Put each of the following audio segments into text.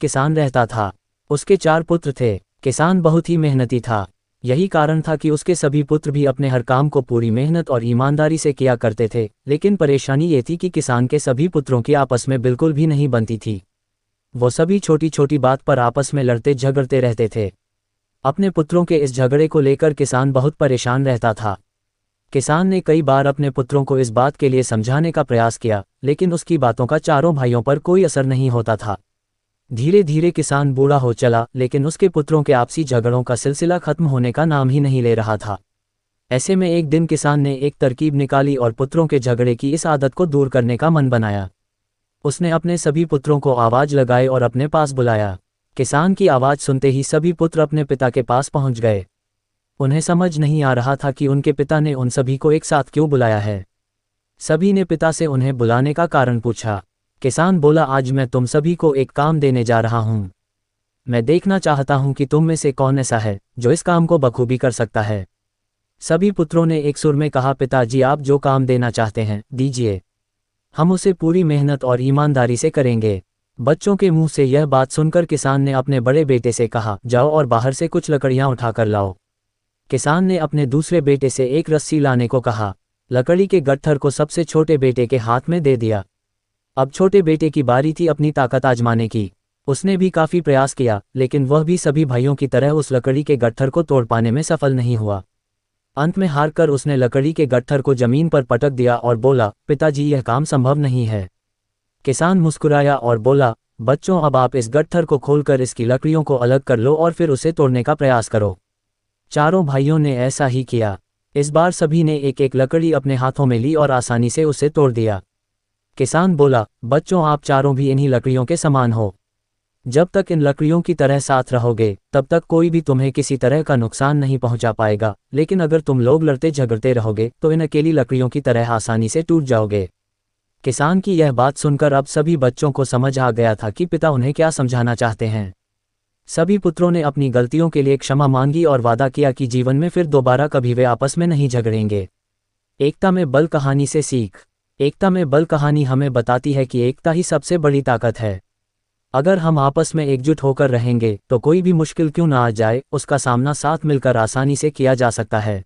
किसान रहता था। उसके 4 पुत्र थे। किसान बहुत ही मेहनती था। यही कारण था कि उसके सभी पुत्र भी अपने हर काम को पूरी मेहनत और ईमानदारी से किया करते थे। लेकिन परेशानी ये थी कि किसान के सभी पुत्रों की आपस में बिल्कुल भी नहीं बनती थी। वो सभी छोटी छोटी बात पर आपस में लड़ते झगड़ते रहते थे। अपने पुत्रों के इस झगड़े को लेकर किसान बहुत परेशान रहता था। किसान ने कई बार अपने पुत्रों को इस बात के लिए समझाने का प्रयास किया, लेकिन उसकी बातों का चारों भाइयों पर कोई असर नहीं होता था। धीरे धीरे किसान बूढ़ा हो चला, लेकिन उसके पुत्रों के आपसी झगड़ों का सिलसिला खत्म होने का नाम ही नहीं ले रहा था। ऐसे में एक दिन किसान ने एक तरकीब निकाली और पुत्रों के झगड़े की इस आदत को दूर करने का मन बनाया। उसने अपने सभी पुत्रों को आवाज लगाई और अपने पास बुलाया। किसान की आवाज सुनते ही सभी पुत्र अपने पिता के पास पहुंच गए। उन्हें समझ नहीं आ रहा था कि उनके पिता ने उन सभी को एक साथ क्यों बुलाया है। सभी ने पिता से उन्हें बुलाने का कारण पूछा। किसान बोला, आज मैं तुम सभी को एक काम देने जा रहा हूं। मैं देखना चाहता हूं कि तुम में से कौन ऐसा है जो इस काम को बखूबी कर सकता है। सभी पुत्रों ने एक सुर में कहा, पिताजी आप जो काम देना चाहते हैं दीजिए, हम उसे पूरी मेहनत और ईमानदारी से करेंगे। बच्चों के मुंह से यह बात सुनकर किसान ने अपने बड़े बेटे से कहा, जाओ और बाहर से कुछ लकड़ियां उठाकर लाओ। किसान ने अपने दूसरे बेटे से एक रस्सी लाने को कहा। लकड़ी के गट्ठर को सबसे छोटे बेटे के हाथ में दे दिया। अब छोटे बेटे की बारी थी अपनी ताकत आजमाने की। उसने भी काफी प्रयास किया, लेकिन वह भी सभी भाइयों की तरह उस लकड़ी के गट्ठर को तोड़ पाने में सफल नहीं हुआ। अंत में हारकर उसने लकड़ी के गट्ठर को जमीन पर पटक दिया और बोला, पिताजी यह काम संभव नहीं है। किसान मुस्कुराया और बोला, बच्चों अब आप इस गट्ठर को खोलकर इसकी लकड़ियों को अलग कर लो और फिर उसे तोड़ने का प्रयास करो। चारों भाइयों ने ऐसा ही किया। इस बार सभी ने एक एक लकड़ी अपने हाथों में ली और आसानी से उसे तोड़ दिया। किसान बोला, बच्चों आप चारों भी इन्हीं लकड़ियों के समान हो। जब तक इन लकड़ियों की तरह साथ रहोगे तब तक कोई भी तुम्हें किसी तरह का नुकसान नहीं पहुंचा पाएगा, लेकिन अगर तुम लोग लड़ते झगड़ते रहोगे तो इन अकेली लकड़ियों की तरह आसानी से टूट जाओगे। किसान की यह बात सुनकर अब सभी बच्चों को समझ आ गया था कि पिता उन्हें क्या समझाना चाहते हैं। सभी पुत्रों ने अपनी गलतियों के लिए क्षमा मांगी और वादा किया कि जीवन में फिर दोबारा कभी वे आपस में नहीं झगड़ेंगे। एकता में बल कहानी से सीख। एकता में बल कहानी हमें बताती है कि एकता ही सबसे बड़ी ताकत है। अगर हम आपस में एकजुट होकर रहेंगे तो कोई भी मुश्किल क्यों ना आ जाए, उसका सामना साथ मिलकर आसानी से किया जा सकता है।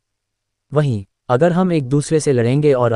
वहीं अगर हम एक दूसरे से लड़ेंगे और